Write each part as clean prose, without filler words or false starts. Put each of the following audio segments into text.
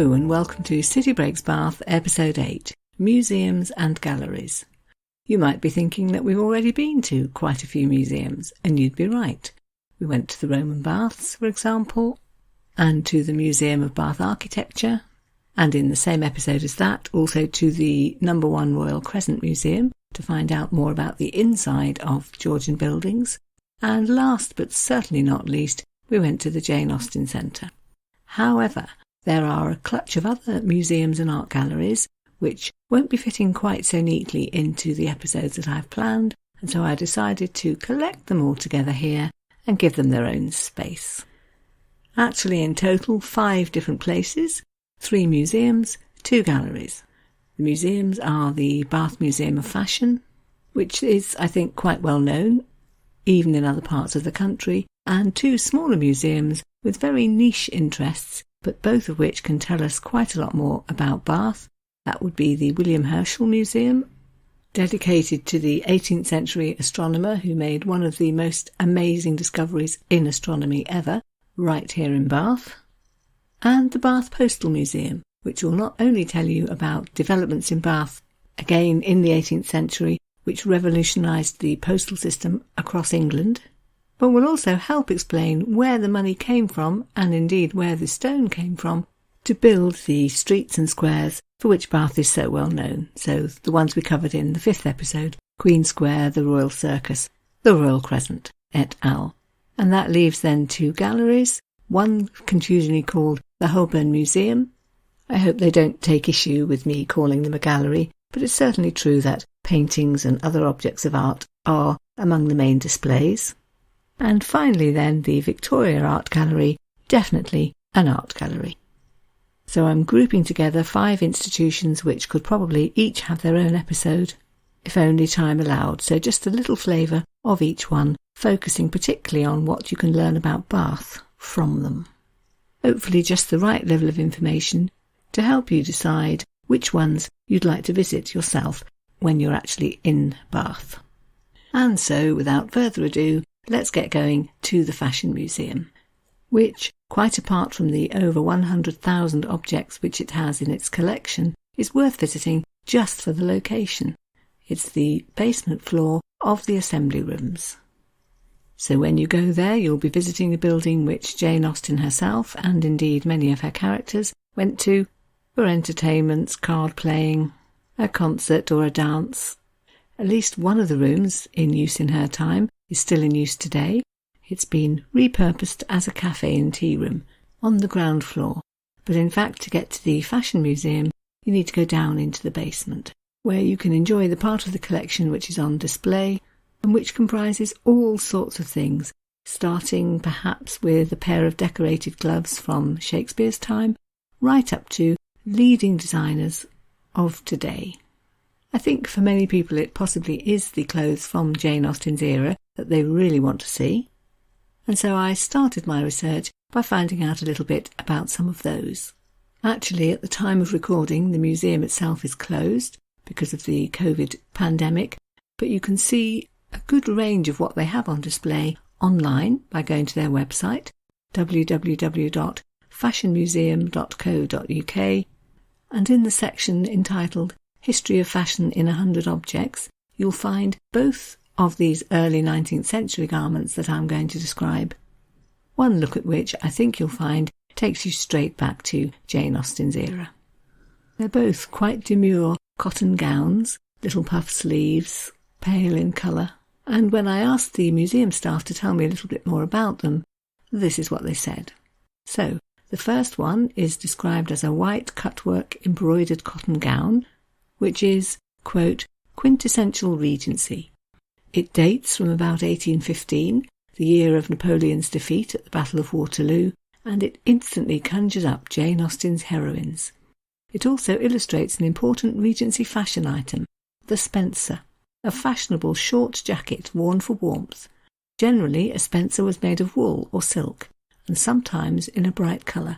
Hello and welcome to City Breaks Bath, Episode 8, Museums and Galleries. You might be thinking that we've already been to quite a few museums, and you'd be right. We went to the Roman Baths, for example, and to the Museum of Bath Architecture, and in the same episode as that, also to the No. 1 Royal Crescent Museum to find out more about the inside of Georgian buildings, and last but certainly not least, we went to the Jane Austen Centre. However, there are a clutch of other museums and art galleries which won't be fitting quite so neatly into the episodes that I've planned, and so I decided to collect them all together here and give them their own space. Actually, in total, 5 different places, 3 museums, 2 galleries. The museums are the Bath Museum of Fashion, which is, I think, quite well known, even in other parts of the country, and 2 smaller museums with very niche interests, but both of which can tell us quite a lot more about Bath. That would be the William Herschel Museum, dedicated to the 18th century astronomer who made one of the most amazing discoveries in astronomy ever, right here in Bath, and the Bath Postal Museum, which will not only tell you about developments in Bath, again in the 18th century, which revolutionised the postal system across England, but will also help explain where the money came from, and indeed where the stone came from, to build the streets and squares for which Bath is so well known. So the ones we covered in the 5th episode, Queen Square, the Royal Circus, the Royal Crescent, et al. And that leaves then 2 galleries, one confusingly called the Holburne Museum. I hope they don't take issue with me calling them a gallery, but it's certainly true that paintings and other objects of art are among the main displays. And finally then, the Victoria Art Gallery, definitely an art gallery. So I'm grouping together 5 institutions which could probably each have their own episode, if only time allowed, so just a little flavour of each one, focusing particularly on what you can learn about Bath from them. Hopefully just the right level of information to help you decide which ones you'd like to visit yourself when you're actually in Bath. And so, without further ado, let's get going to the Fashion Museum, which, quite apart from the over 100,000 objects which it has in its collection, is worth visiting just for the location. It's the basement floor of the Assembly Rooms. So when you go there, you'll be visiting the building which Jane Austen herself, and indeed many of her characters, went to for entertainments, card playing, a concert or a dance. At least one of the rooms, in use in her time, is still in use today. It's been repurposed as a cafe and tea room on the ground floor. But in fact, to get to the Fashion Museum, you need to go down into the basement, where you can enjoy the part of the collection which is on display, and which comprises all sorts of things, starting perhaps with a pair of decorated gloves from Shakespeare's time, right up to leading designers of today. I think for many people it possibly is the clothes from Jane Austen's era that they really want to see. And so I started my research by finding out a little bit about some of those. Actually, at the time of recording, the museum itself is closed because of the COVID pandemic, but you can see a good range of what they have on display online by going to their website, www.fashionmuseum.co.uk, and in the section entitled History of Fashion in 100 Objects, you'll find both of these early 19th century garments that I'm going to describe, one look at which I think you'll find takes you straight back to Jane Austen's era. They're both quite demure cotton gowns, little puff sleeves, pale in colour, and when I asked the museum staff to tell me a little bit more about them, this is what they said. So, the first one is described as a white cutwork embroidered cotton gown, which is, quote, quintessential Regency. It dates from about 1815, the year of Napoleon's defeat at the Battle of Waterloo, and it instantly conjures up Jane Austen's heroines. It also illustrates an important Regency fashion item, the spencer, a fashionable short jacket worn for warmth. Generally, a spencer was made of wool or silk, and sometimes in a bright colour.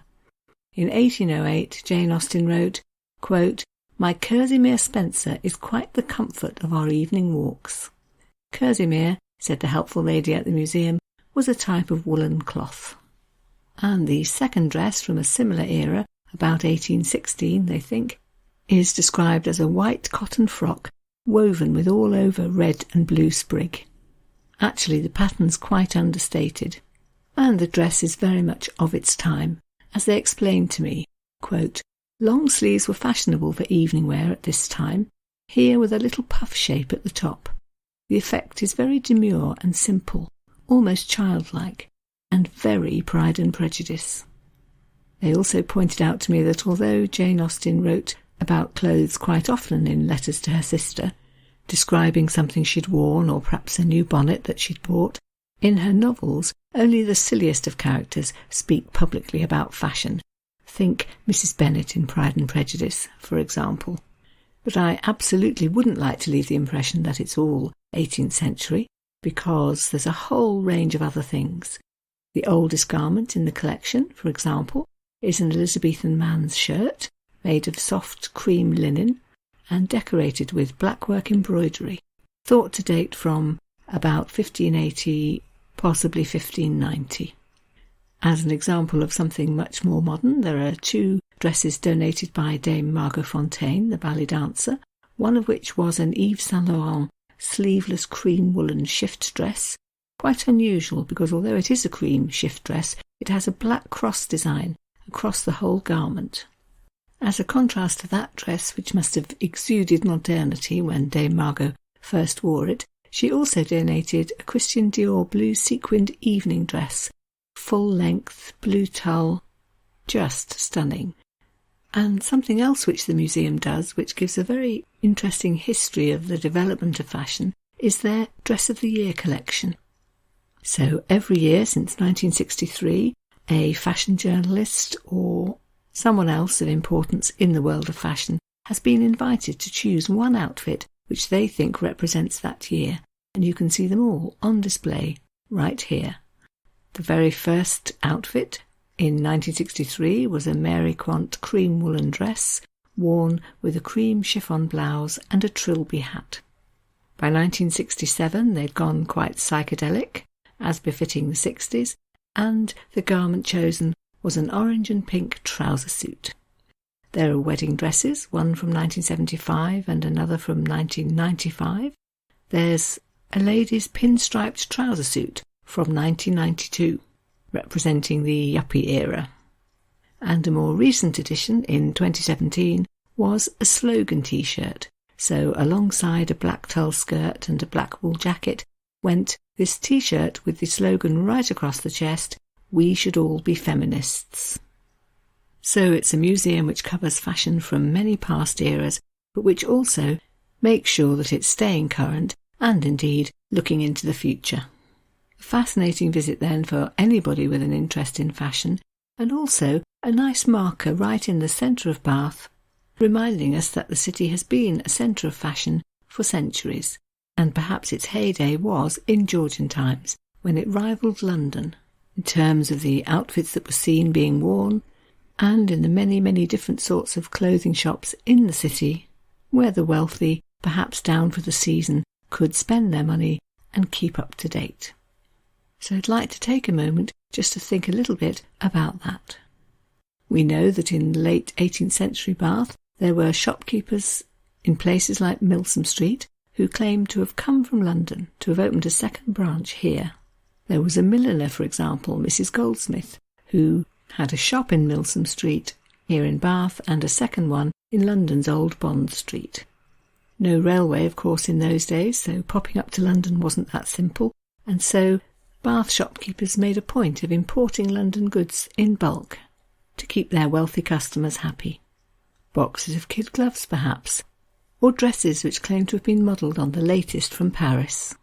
In 1808, Jane Austen wrote, quote, "My kerseymere spencer is quite the comfort of our evening walks." Kerseymere, said the helpful lady at the museum, was a type of woolen cloth. And the second dress from a similar era, about 1816 they think, is described as a white cotton frock woven with all over red and blue sprig. Actually, the pattern's quite understated, and the dress is very much of its time, as they explained to me, quote, "Long sleeves were fashionable for evening wear at this time, here with a little puff shape at the top. The effect is very demure and simple, almost childlike, and very Pride and Prejudice." They also pointed out to me that although Jane Austen wrote about clothes quite often in letters to her sister, describing something she'd worn or perhaps a new bonnet that she'd bought, in her novels only the silliest of characters speak publicly about fashion. Think Mrs. Bennet in Pride and Prejudice, for example. But I absolutely wouldn't like to leave the impression that it's all 18th century, because there's a whole range of other things. The oldest garment in the collection, for example, is an Elizabethan man's shirt, made of soft cream linen and decorated with blackwork embroidery, thought to date from about 1580, possibly 1590. As an example of something much more modern, there are 2 dresses donated by Dame Margot Fontaine, the ballet dancer, one of which was an Yves Saint Laurent sleeveless cream woolen shift dress, quite unusual because although it is a cream shift dress, it has a black cross design across the whole garment. As a contrast to that dress, which must have exuded modernity when Dame Margot first wore it, she also donated a Christian Dior blue sequined evening dress, full length, blue tulle, just stunning. And something else which the museum does, which gives a very interesting history of the development of fashion, is their Dress of the Year collection. So every year since 1963, a fashion journalist or someone else of importance in the world of fashion has been invited to choose one outfit which they think represents that year, and you can see them all on display right here. The very first outfit in 1963 was a Mary Quant cream woolen dress worn with a cream chiffon blouse and a trilby hat. By 1967 they'd gone quite psychedelic, as befitting the 60s, and the garment chosen was an orange and pink trouser suit. There are wedding dresses, one from 1975 and another from 1995. There's a lady's pinstriped trouser suit from 1992, representing the yuppie era. And a more recent addition in 2017 was a slogan t-shirt. So alongside a black tulle skirt and a black wool jacket went this t-shirt with the slogan right across the chest, "We should all be feminists." So it's a museum which covers fashion from many past eras, but which also makes sure that it's staying current and indeed looking into the future. A fascinating visit then for anybody with an interest in fashion, and also a nice marker right in the centre of Bath, reminding us that the city has been a centre of fashion for centuries, and perhaps its heyday was in Georgian times, when it rivalled London, in terms of the outfits that were seen being worn, and in the many, many different sorts of clothing shops in the city, where the wealthy, perhaps down for the season, could spend their money and keep up to date. So I'd like to take a moment just to think a little bit about that. We know that in the late 18th century Bath, there were shopkeepers in places like Milsom Street who claimed to have come from London to have opened a second branch here. There was a milliner, for example, Mrs. Goldsmith, who had a shop in Milsom Street here in Bath and a second one in London's Old Bond Street. No railway, of course, in those days, so popping up to London wasn't that simple, and so Bath shopkeepers made a point of importing London goods in bulk to keep their wealthy customers happy. Boxes of kid gloves, perhaps, or dresses which claim to have been modelled on the latest from Paris.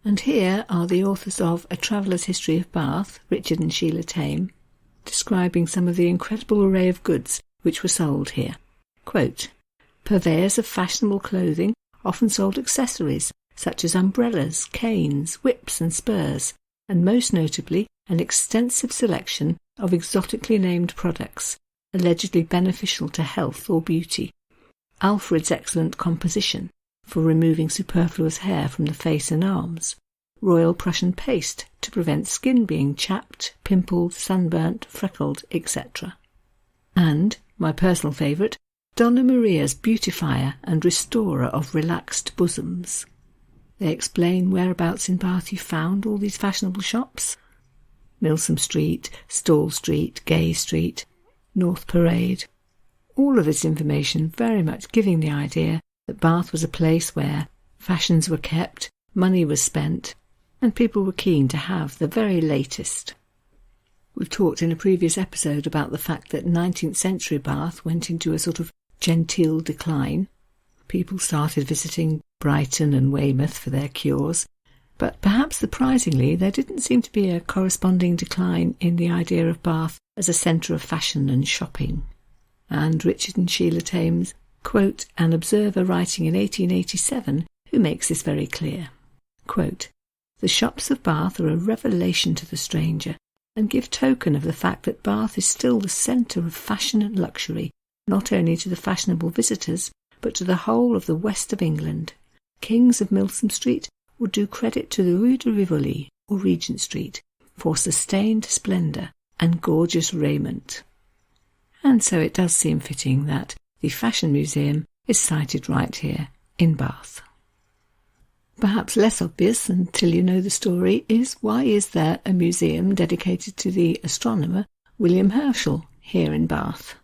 And here are the authors of A Traveller's History of Bath, Richard and Sheila Tame, describing some of the incredible array of goods which were sold here. Quote, "Purveyors of fashionable clothing often sold accessories such as umbrellas, canes, whips and spurs, and most notably an extensive selection of exotically named products, allegedly beneficial to health or beauty. Alfred's excellent composition for removing superfluous hair from the face and arms, Royal Prussian paste to prevent skin being chapped, pimpled, sunburnt, freckled, etc. And My personal favourite, Donna Maria's beautifier and restorer of relaxed bosoms. They explain whereabouts in Bath you found all these fashionable shops. Milsom Street, Stall Street, Gay Street, North Parade. All of this information very much giving the idea that Bath was a place where fashions were kept, money was spent, and people were keen to have the very latest. We've talked in a previous episode about the fact that 19th century Bath went into a sort of genteel decline. People started visiting Brighton and Weymouth for their cures, but perhaps surprisingly there didn't seem to be a corresponding decline in the idea of Bath as a centre of fashion and shopping. And Richard and Sheila Thames quote an observer writing in 1887 who makes this very clear. Quote, "The shops of Bath are a revelation to the stranger, and give token of the fact that Bath is still the centre of fashion and luxury, not only to the fashionable visitors, but to the whole of the west of England. Kings of Milsom Street would do credit to the Rue de Rivoli, or Regent Street, for sustained splendour and gorgeous raiment." And so it does seem fitting that the Fashion Museum is sited right here in Bath. Perhaps less obvious until you know the story is why is there a museum dedicated to the astronomer William Herschel here in Bath?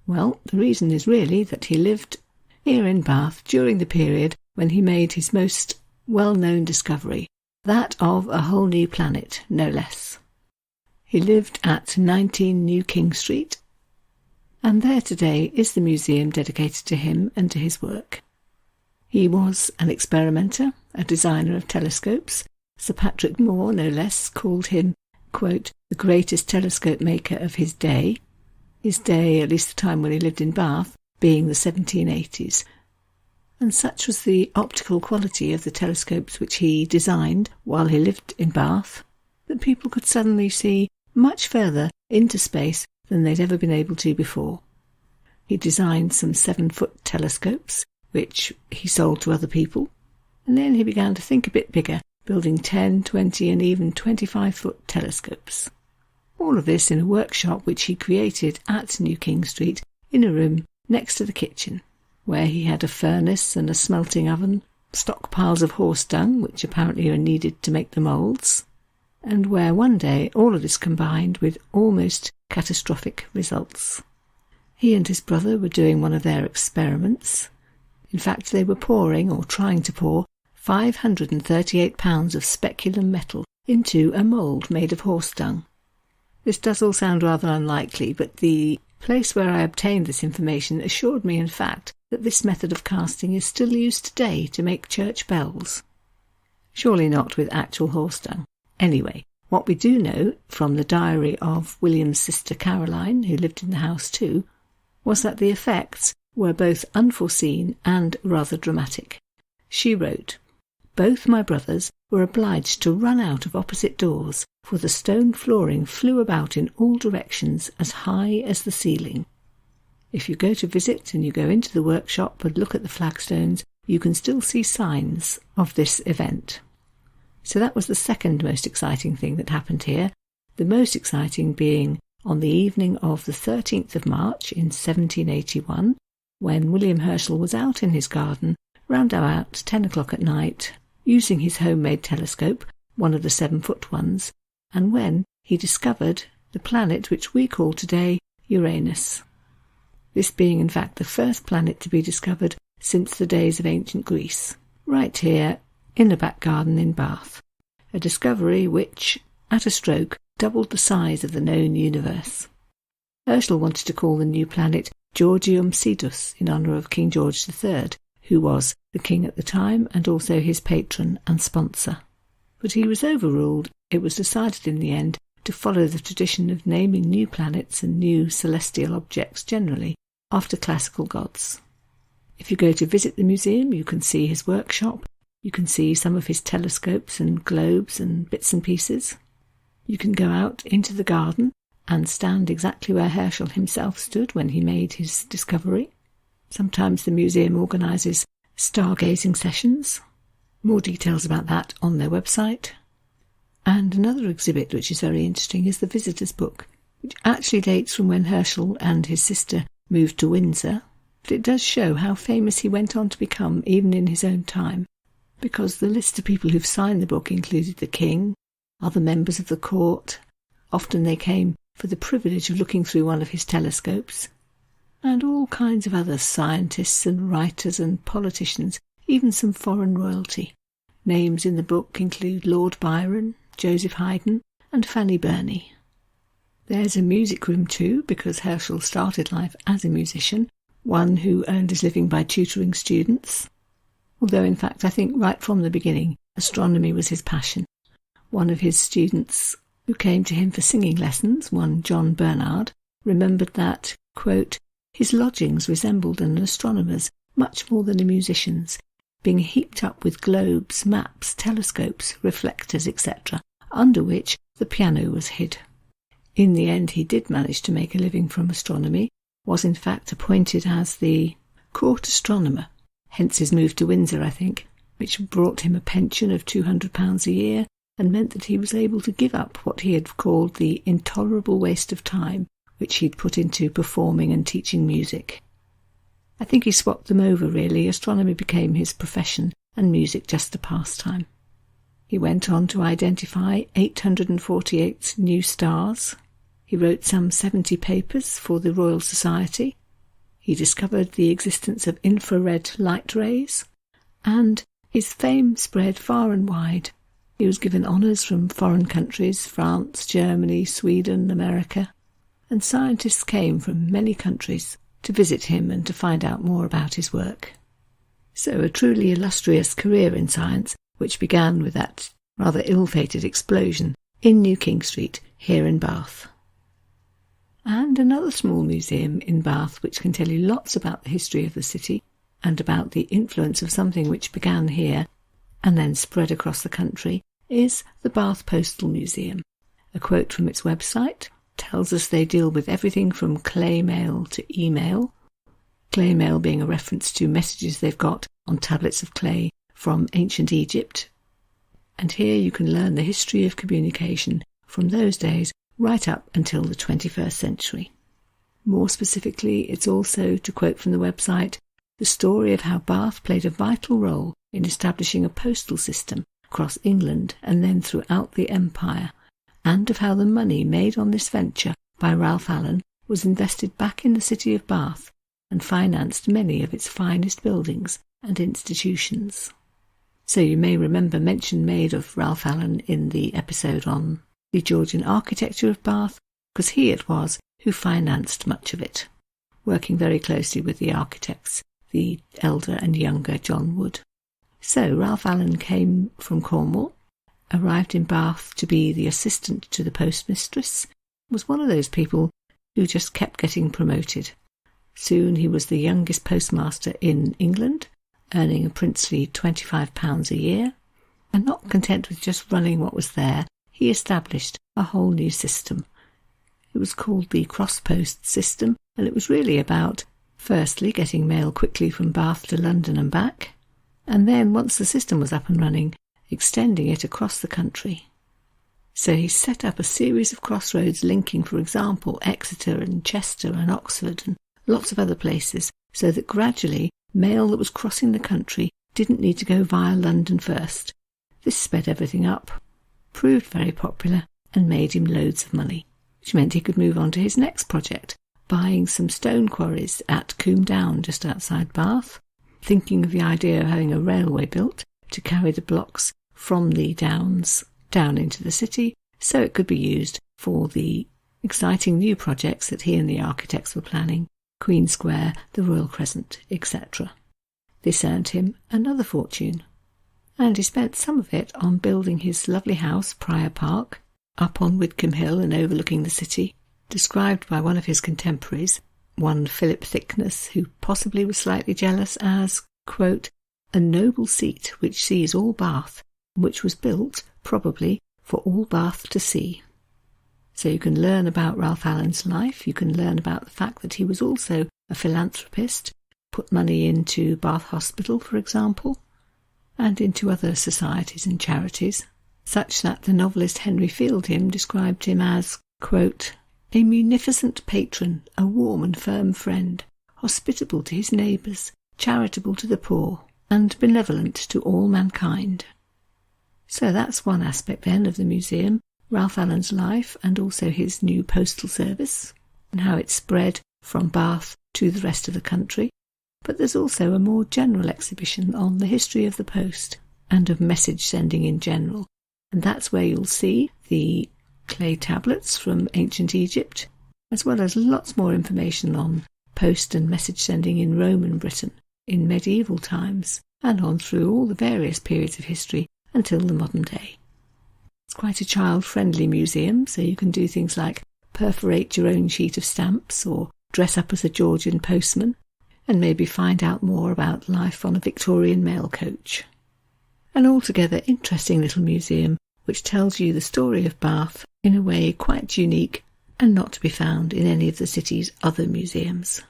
Well, the reason is really that he lived here in Bath during the period when he made his most well-known discovery, that of a whole new planet, no less. He lived at 19 New King Street, and there today is the museum dedicated to him and to his work. He was an experimenter, a designer of telescopes. Sir Patrick Moore, no less, called him, quote, "the greatest telescope maker of his day." His day, at least the time when he lived in Bath, being the 1780s. And such was the optical quality of the telescopes which he designed while he lived in Bath, that people could suddenly see much further into space than they'd ever been able to before. He designed some 7-foot telescopes, which he sold to other people, and then he began to think a bit bigger, building 10, 20 and even 25-foot telescopes. All of this in a workshop which he created at New King Street in a room next to the kitchen, where he had a furnace and a smelting oven, stockpiles of horse dung, which apparently are needed to make the moulds, and where one day all of this combined with almost catastrophic results. He and his brother were doing one of their experiments. In fact, they were pouring, or trying to pour, 538 pounds of speculum metal into a mould made of horse dung. This does all sound rather unlikely, but the place where I obtained this information assured me, in fact, that this method of casting is still used today to make church bells. Surely not with actual horse dung. Anyway, what we do know from the diary of William's sister Caroline, who lived in the house too, was that the effects were both unforeseen and rather dramatic. She wrote, "Both my brothers were obliged to run out of opposite doors, for the stone flooring flew about in all directions as high as the ceiling." If you go to visit and you go into the workshop and look at the flagstones, you can still see signs of this event. So that was the second most exciting thing that happened here, the most exciting being on the evening of the 13th of March in 1781, when William Herschel was out in his garden round about 10 o'clock at night, using his homemade telescope, one of the 7-foot ones, and when he discovered the planet which we call today Uranus. This being in fact the first planet to be discovered since the days of ancient Greece, right here in the back garden in Bath, a discovery which, at a stroke, doubled the size of the known universe. Herschel wanted to call the new planet Georgium Sidus in honour of King George III, who was the king at the time and also his patron and sponsor. But he was overruled. It was decided in the end to follow the tradition of naming new planets and new celestial objects generally after classical gods. If you go to visit the museum, you can see his workshop. You can see some of his telescopes and globes and bits and pieces. You can go out into the garden and stand exactly where Herschel himself stood when he made his discovery. Sometimes the museum organises stargazing sessions. More details about that on their website. And another exhibit which is very interesting is the visitor's book, which actually dates from when Herschel and his sister moved to Windsor, but it does show how famous he went on to become even in his own time, because the list of people who've signed the book included the king, other members of the court. Often they came for the privilege of looking through one of his telescopes, and all kinds of other scientists and writers and politicians, even some foreign royalty. Names in the book include Lord Byron, Joseph Haydn, and Fanny Burney. There's a music room too, because Herschel started life as a musician, one who earned his living by tutoring students. Although in fact I think right from the beginning astronomy was his passion. One of his students who came to him for singing lessons, one John Bernard, remembered that, quote, his lodgings resembled an astronomer's much more than a musician's, being heaped up with globes, maps, telescopes, reflectors, etc., under which the piano was hid. In the end he did manage to make a living from astronomy, was in fact appointed as the court astronomer, hence his move to Windsor, I think, which brought him a pension of £200 a year and meant that he was able to give up what he had called the intolerable waste of time which he'd put into performing and teaching music. I think he swapped them over really. Astronomy became his profession and music just a pastime. He went on to identify 848 new stars. He wrote some 70 papers for the Royal Society. He discovered the existence of infrared light rays, and his fame spread far and wide. He was given honours from foreign countries, France, Germany, Sweden, America, and scientists came from many countries to visit him and to find out more about his work. So a truly illustrious career in science, which began with that rather ill-fated explosion in New King Street here in Bath. And another small museum in Bath which can tell you lots about the history of the city and about the influence of something which began here and then spread across the country is the Bath Postal Museum. A quote from its website tells us they deal with everything from clay mail to email, clay mail being a reference to messages they've got on tablets of clay from ancient Egypt. And here you can learn the history of communication from those days right up until the 21st century. More specifically, it's also, to quote from the website, the story of how Bath played a vital role in establishing a postal system across England and then throughout the empire, and of how the money made on this venture by Ralph Allen was invested back in the city of Bath and financed many of its finest buildings and institutions. So you may remember mention made of Ralph Allen in the episode on the Georgian architecture of Bath, because he it was who financed much of it, working very closely with the architects, the elder and younger John Wood. So Ralph Allen came from Cornwall, arrived in Bath to be the assistant to the postmistress, was one of those people who just kept getting promoted. Soon he was the youngest postmaster in England, earning a princely £25 a year, and not content with just running what was there, he established a whole new system. It was called the cross-post system, and it was really about, firstly, getting mail quickly from Bath to London and back, and then, once the system was up and running, extending it across the country. So he set up a series of crossroads linking, for example, Exeter and Chester and Oxford and lots of other places, so that gradually mail that was crossing the country didn't need to go via London first. This sped everything up, proved very popular, and made him loads of money, which meant he could move on to his next project, buying some stone quarries at Combe Down just outside Bath, thinking of the idea of having a railway built to carry the blocks from the downs down into the city, so it could be used for the exciting new projects that he and the architects were planning, Queen Square, the Royal Crescent, etc. This earned him another fortune, and he spent some of it on building his lovely house, Prior Park, up on Widcombe Hill and overlooking the city, described by one of his contemporaries, one Philip Thickness, who possibly was slightly jealous, as, quote, a noble seat which sees all Bath, and which was built, probably, for all Bath to see. So you can learn about Ralph Allen's life, you can learn about the fact that he was also a philanthropist, put money into Bath Hospital, for example, and into other societies and charities, such that the novelist Henry Fielding described him as, quote, a munificent patron, a warm and firm friend, hospitable to his neighbours, charitable to the poor, and benevolent to all mankind. So that's one aspect then of the museum, Ralph Allen's life and also his new postal service, and how it spread from Bath to the rest of the country. But there's also a more general exhibition on the history of the post and of message sending in general, and that's where you'll see the clay tablets from ancient Egypt, as well as lots more information on post and message sending in Roman Britain in medieval times and on through all the various periods of history until the modern day. It's quite a child-friendly museum, so you can do things like perforate your own sheet of stamps or dress up as a Georgian postman and maybe find out more about life on a Victorian mail coach. An altogether interesting little museum which tells you the story of Bath in a way quite unique and not to be found in any of the city's other museums.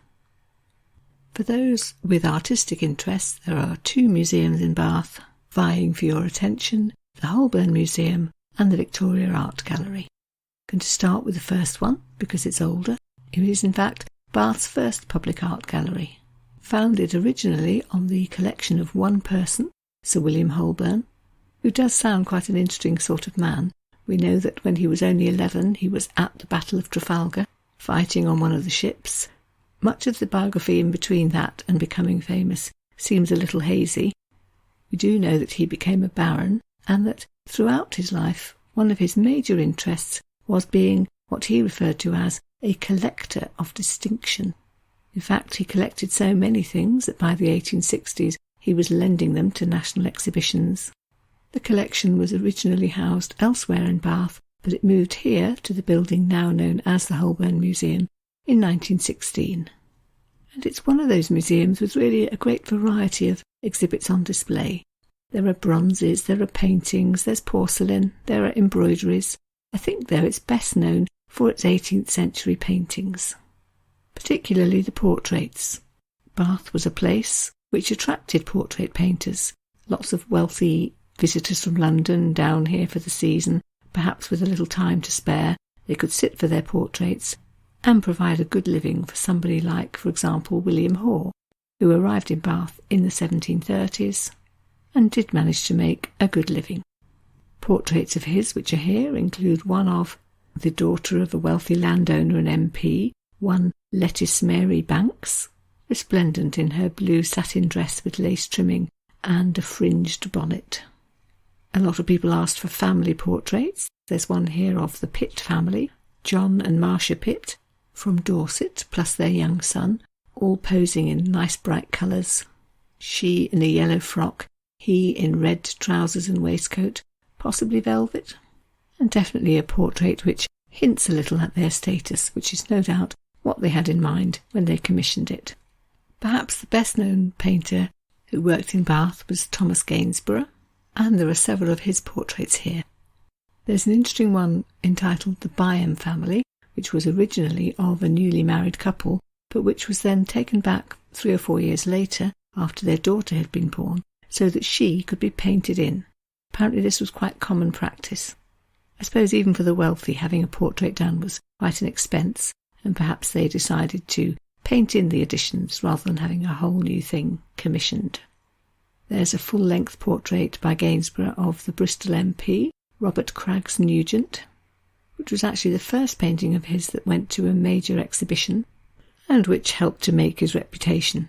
For those with artistic interests, there are 2 museums in Bath vying for your attention, the Holburne Museum and the Victoria Art Gallery. I'm going to start with the first one because it's older. It is in fact Bath's first public art gallery, founded originally on the collection of one person, Sir William Holburne, who does sound quite an interesting sort of man. We know that when he was only 11 he was at the Battle of Trafalgar, fighting on one of the ships. Much of the biography in between that and becoming famous seems a little hazy. We do know that he became a baron and that throughout his life one of his major interests was being what he referred to as a collector of distinction. In fact, he collected so many things that by the 1860s he was lending them to national exhibitions. The collection was originally housed elsewhere in Bath, but it moved here to the building now known as the Holburne Museum in 1916. And it's one of those museums with really a great variety of exhibits on display. There are bronzes, there are paintings, there's porcelain, there are embroideries. I think, though, it's best known for its 18th century paintings, particularly the portraits. Bath was a place which attracted portrait painters. Lots of wealthy visitors from London down here for the season, perhaps with a little time to spare. They could sit for their portraits and provide a good living for somebody like, for example, William Herschel, who arrived in Bath in the 1730s and did manage to make a good living. Portraits of his which are here include one of the daughter of a wealthy landowner and MP, one Lettice Mary Banks, resplendent in her blue satin dress with lace trimming and a fringed bonnet. A lot of people asked for family portraits. There's one here of the Pitt family, John and Marcia Pitt, from Dorset, plus their young son, all posing in nice bright colours. She in a yellow frock, he in red trousers and waistcoat, possibly velvet, and definitely a portrait which hints a little at their status, which is no doubt what they had in mind when they commissioned it. Perhaps the best-known painter who worked in Bath was Thomas Gainsborough, and there are several of his portraits here. There's an interesting one entitled The Byam Family, which was originally of a newly married couple, but which was then taken back 3 or 4 years later after their daughter had been born, so that she could be painted in. Apparently this was quite common practice. I suppose even for the wealthy, having a portrait done was quite an expense, and perhaps they decided to paint in the additions rather than having a whole new thing commissioned. There's a full-length portrait by Gainsborough of the Bristol MP, Robert Craggs Nugent, which was actually the first painting of his that went to a major exhibition, and which helped to make his reputation.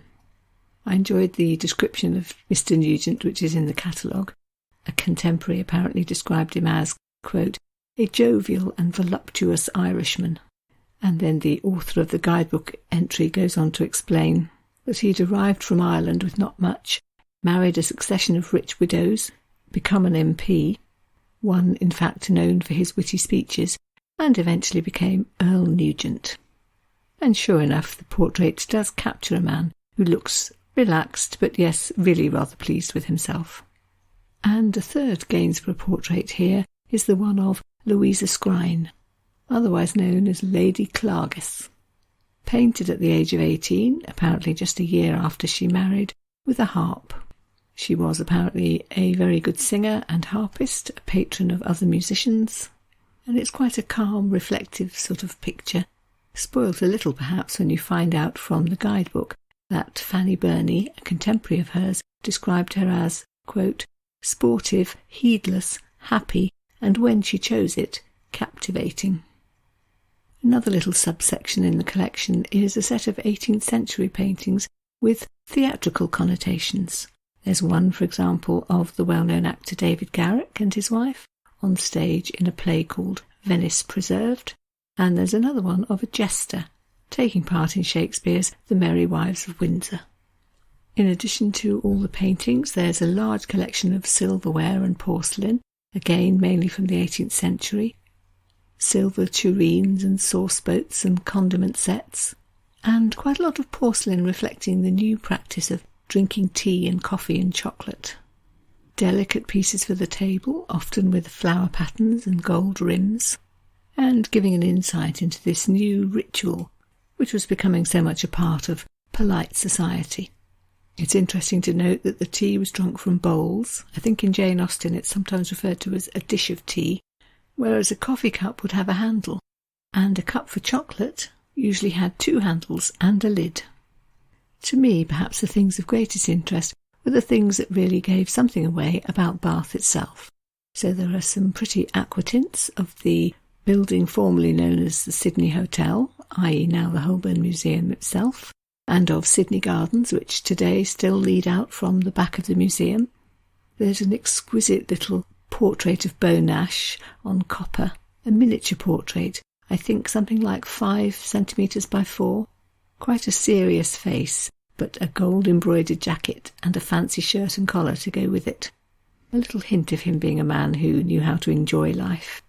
I enjoyed the description of Mr. Nugent, which is in the catalogue. A contemporary apparently described him as, quote, a jovial and voluptuous Irishman. And then the author of the guidebook entry goes on to explain that he'd arrived from Ireland with not much, married a succession of rich widows, become an MP, one in fact known for his witty speeches, and eventually became Earl Nugent. And sure enough, the portrait does capture a man who looks relaxed, but yes, really rather pleased with himself. And a third Gainsborough portrait here is the one of Louisa Scrine, otherwise known as Lady Clarges, painted at the age of 18, apparently just a year after she married, with a harp. She was apparently a very good singer and harpist, a patron of other musicians, and it's quite a calm, reflective sort of picture. Spoilt a little perhaps when you find out from the guidebook that Fanny Burney, a contemporary of hers, described her as, quote, sportive, heedless, happy, and when she chose it, captivating. Another little subsection in the collection is a set of 18th century paintings with theatrical connotations. There's one, for example, of the well-known actor David Garrick and his wife on stage in a play called Venice Preserved, and there's another one of a jester taking part in Shakespeare's The Merry Wives of Windsor. In addition to all the paintings, there's a large collection of silverware and porcelain, again mainly from the 18th century, silver tureens and sauce boats and condiment sets, and quite a lot of porcelain reflecting the new practice of drinking tea and coffee and chocolate. Delicate pieces for the table, often with flower patterns and gold rims, and giving an insight into this new ritual which was becoming so much a part of polite society. It's interesting to note that the tea was drunk from bowls. I think in Jane Austen it's sometimes referred to as a dish of tea, whereas a coffee cup would have a handle, and a cup for chocolate usually had 2 handles and a lid. To me, perhaps the things of greatest interest were the things that really gave something away about Bath itself. So there are some pretty aquatints of the building formerly known as the Sydney Hotel, i.e. now the Holburne Museum itself, and of Sydney Gardens, which today still lead out from the back of the museum. There's an exquisite little portrait of Beau Nash on copper, a miniature portrait, I think something like 5 centimetres by 4. Quite a serious face, but a gold-embroidered jacket and a fancy shirt and collar to go with it. A little hint of him being a man who knew how to enjoy life.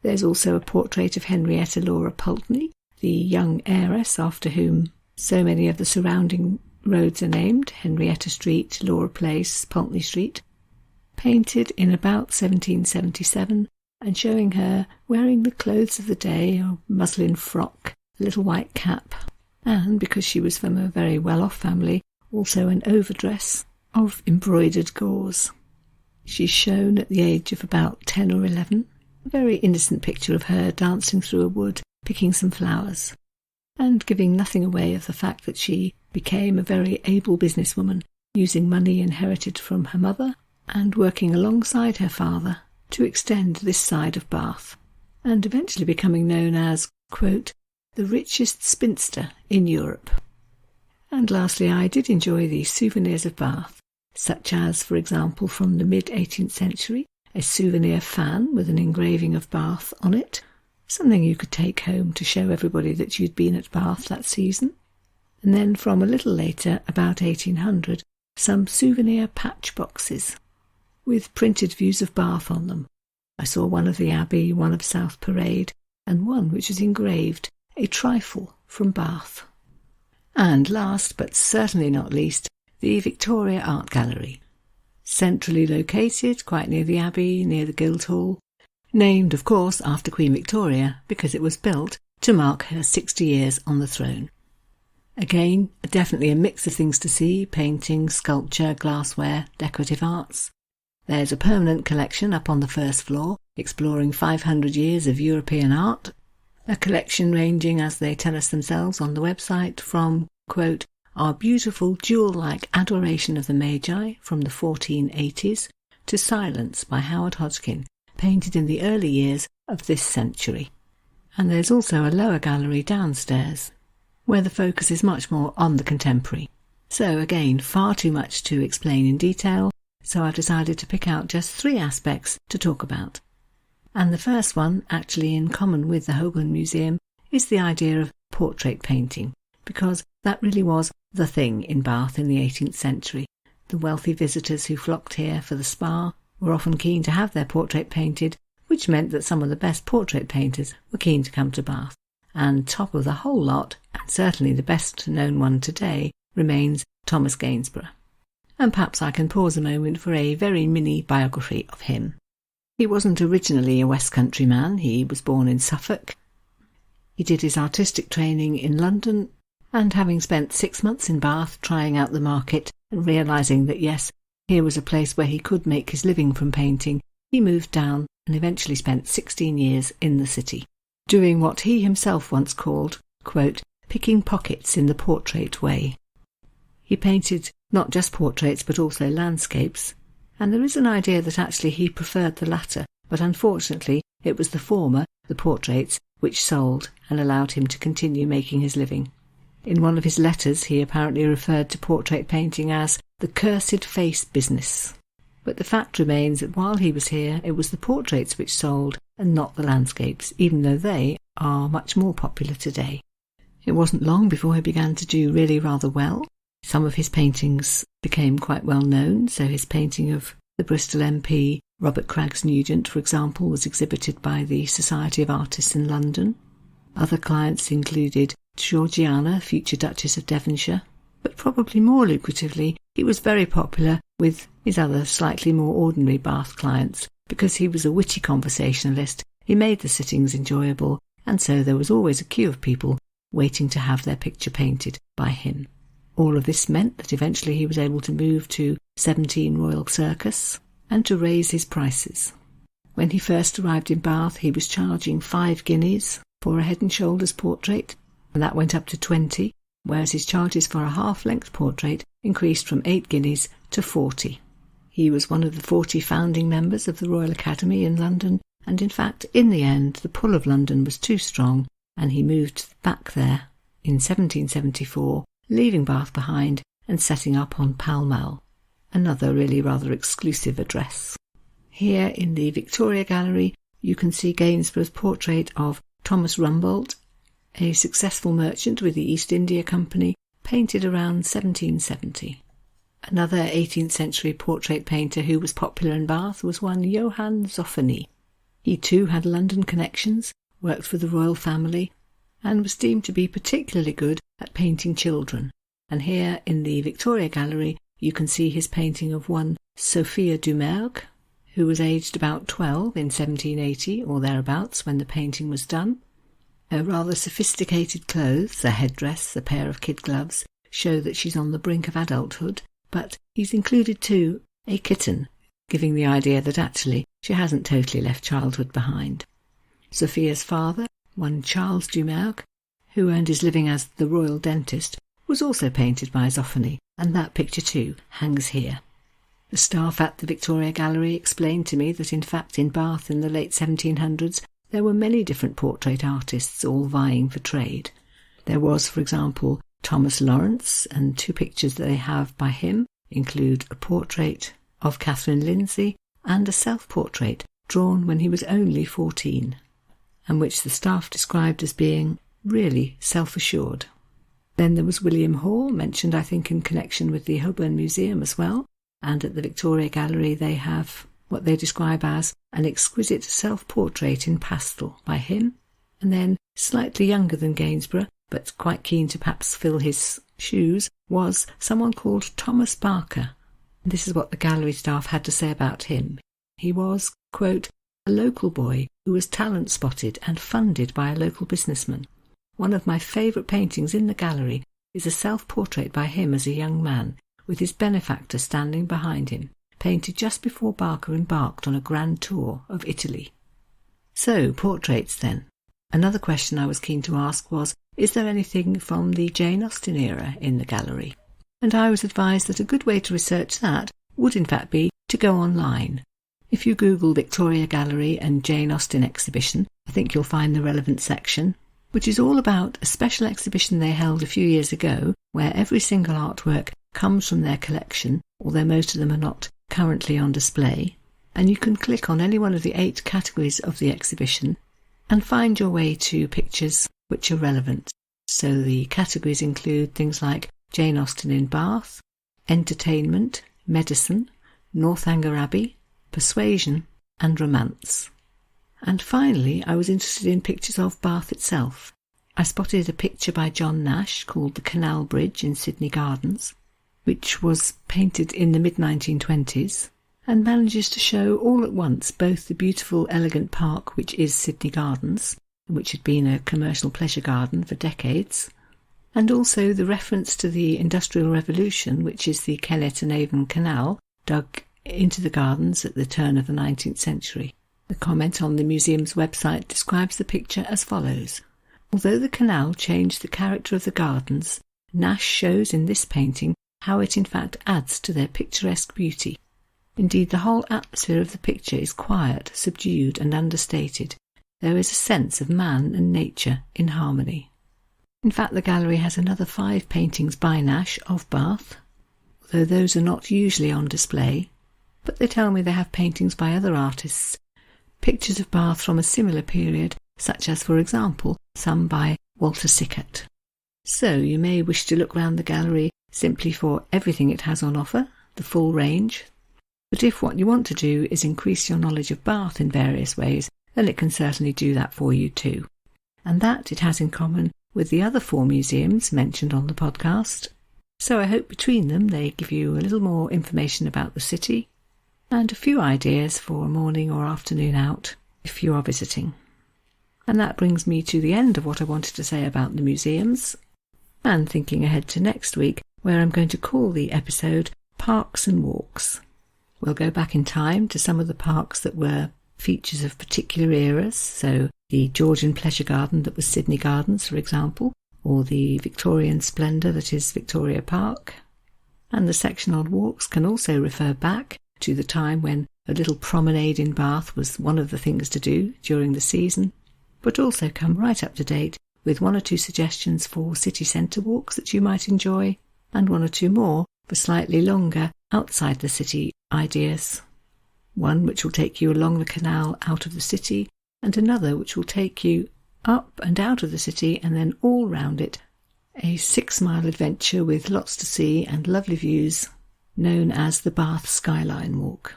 There's also a portrait of Henrietta Laura Pulteney, the young heiress after whom so many of the surrounding roads are named, Henrietta Street, Laura Place, Pulteney Street, painted in about 1777 and showing her wearing the clothes of the day, a muslin frock, a little white cap, and, because she was from a very well-off family, also an overdress of embroidered gauze. She's shown at the age of about 10 or 11, a very innocent picture of her dancing through a wood, picking some flowers, and giving nothing away of the fact that she became a very able businesswoman, using money inherited from her mother and working alongside her father to extend this side of Bath, and eventually becoming known as, quote, the richest spinster in Europe. And lastly, I did enjoy the souvenirs of Bath, such as, for example, from the mid-18th century, a souvenir fan with an engraving of Bath on it, something you could take home to show everybody that you'd been at Bath that season. And then from a little later, about 1800, some souvenir patch boxes with printed views of Bath on them. I saw one of the Abbey, one of South Parade, and one which was engraved, a trifle from Bath. And last, but certainly not least, the Victoria Art Gallery. Centrally located, quite near the Abbey, near the Guildhall, named, of course, after Queen Victoria, because it was built to mark her 60 years on the throne. Again, definitely a mix of things to see, painting, sculpture, glassware, decorative arts. There's a permanent collection up on the first floor, exploring 500 years of European art, a collection ranging, as they tell us themselves on the website, from, quote, our beautiful jewel-like Adoration of the Magi from the 1480s to Silence by Howard Hodgkin, painted in the early years of this century. And there's also a lower gallery downstairs, where the focus is much more on the contemporary. So again, far too much to explain in detail, so I've decided to pick out just 3 aspects to talk about. And the first one, actually in common with the Holburne Museum, is the idea of portrait painting, because that really was the thing in Bath in the 18th century. The wealthy visitors who flocked here for the spa were often keen to have their portrait painted, which meant that some of the best portrait painters were keen to come to Bath. And top of the whole lot, and certainly the best known one today, remains Thomas Gainsborough. And perhaps I can pause a moment for a very mini biography of him. He wasn't originally a West Country man. He was born in Suffolk. He did his artistic training in London, and having spent 6 months in Bath trying out the market and realising that yes, here was a place where he could make his living from painting, he moved down and eventually spent 16 years in the city, doing what he himself once called, quote, picking pockets in the portrait way. He painted not just portraits but also landscapes, and there is an idea that actually he preferred the latter, but unfortunately it was the former, the portraits, which sold and allowed him to continue making his living. In one of his letters he apparently referred to portrait painting as the cursed face business. But the fact remains that while he was here, it was the portraits which sold and not the landscapes, even though they are much more popular today. It wasn't long before he began to do really rather well. Some of his paintings became quite well known, so his painting of the Bristol MP, Robert Craggs Nugent, for example, was exhibited by the Society of Artists in London. Other clients included Georgiana, future Duchess of Devonshire, but probably more lucratively, he was very popular with his other slightly more ordinary Bath clients because he was a witty conversationalist, he made the sittings enjoyable, and so there was always a queue of people waiting to have their picture painted by him. All of this meant that eventually he was able to move to 17 Royal Circus and to raise his prices. When he first arrived in Bath, he was charging 5 guineas for a head and shoulders portrait, and that went up to 20, whereas his charges for a half-length portrait increased from 8 guineas to 40. He was one of the 40 founding members of the Royal Academy in London, and in fact, in the end, the pull of London was too strong, and he moved back there in 1774, leaving Bath behind and setting up on Pall Mall, another really rather exclusive address. Here in the Victoria Gallery you can see Gainsborough's portrait of Thomas Rumbold, a successful merchant with the East India Company, painted around 1770. Another 18th century portrait painter who was popular in Bath was one Johann Zoffany. He too had London connections, worked for the royal family, and was deemed to be particularly good at painting children. And here in the Victoria Gallery you can see his painting of one Sophia Dumergue, who was aged about 12 in 1780 or thereabouts when the painting was done. Her rather sophisticated clothes, a headdress, a pair of kid gloves, show that she's on the brink of adulthood, but he's included too a kitten, giving the idea that actually she hasn't totally left childhood behind. Sophia's father, one Charles Dumergue, who earned his living as the royal dentist, was also painted by Zoffany, and that picture too hangs here. The staff at the Victoria Gallery explained to me that in fact in Bath in the late 1700s there were many different portrait artists all vying for trade. There was, for example, Thomas Lawrence, and 2 pictures that they have by him include a portrait of Catherine Lindsay and a self-portrait drawn when he was only 14, and which the staff described as being really self-assured. Then there was William Hall, mentioned I think in connection with the Holburne Museum as well, and at the Victoria Gallery they have what they describe as an exquisite self-portrait in pastel by him, and then slightly younger than Gainsborough, but quite keen to perhaps fill his shoes, was someone called Thomas Barker. And this is what the gallery staff had to say about him. He was, quote, a local boy who was talent-spotted and funded by a local businessman. One of my favourite paintings in the gallery is a self-portrait by him as a young man, with his benefactor standing behind him, painted just before Barker embarked on a grand tour of Italy. So, portraits then. Another question I was keen to ask was, is there anything from the Jane Austen era in the gallery? And I was advised that a good way to research that would in fact be to go online. If you Google Victoria Gallery and Jane Austen exhibition, I think you'll find the relevant section, which is all about a special exhibition they held a few years ago, where every single artwork comes from their collection, although most of them are not currently on display, and you can click on any one of the 8 categories of the exhibition and find your way to pictures which are relevant. So the categories include things like Jane Austen in Bath, entertainment, medicine, Northanger Abbey, persuasion and romance. And finally I was interested in pictures of Bath itself. I spotted a picture by John Nash called The Canal Bridge in Sydney Gardens, which was painted in the mid-1920s, and manages to show all at once both the beautiful, elegant park which is Sydney Gardens, which had been a commercial pleasure garden for decades, and also the reference to the Industrial Revolution, which is the Kennet and Avon Canal, dug into the gardens at the turn of the 19th century. The comment on the museum's website describes the picture as follows. Although the canal changed the character of the gardens, Nash shows in this painting how it in fact adds to their picturesque beauty. Indeed, the whole atmosphere of the picture is quiet, subdued and understated. There is a sense of man and nature in harmony. In fact, the gallery has another 5 paintings by Nash of Bath, though those are not usually on display, but they tell me they have paintings by other artists, pictures of Bath from a similar period, such as, for example, some by Walter Sickert. So you may wish to look round the gallery simply for everything it has on offer, the full range, but if what you want to do is increase your knowledge of Bath in various ways, then it can certainly do that for you too. And that it has in common with the other 4 museums mentioned on the podcast. So I hope between them they give you a little more information about the city and a few ideas for a morning or afternoon out if you are visiting. And that brings me to the end of what I wanted to say about the museums, and thinking ahead to next week, where I'm going to call the episode Parks and Walks. We'll go back in time to some of the parks that were features of particular eras, so the Georgian Pleasure Garden that was Sydney Gardens, for example, or the Victorian splendour that is Victoria Park. And the section on walks can also refer back to the time when a little promenade in Bath was one of the things to do during the season, but also come right up to date with 1 or 2 suggestions for city centre walks that you might enjoy, and 1 or 2 more for slightly longer outside the city ideas. One which will take you along the canal out of the city, and another which will take you up and out of the city and then all round it. A 6-mile adventure with lots to see and lovely views, known as the Bath Skyline Walk.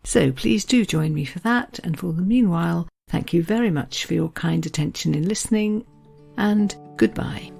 So please do join me for that, and for the meanwhile, thank you very much for your kind attention in listening, and goodbye.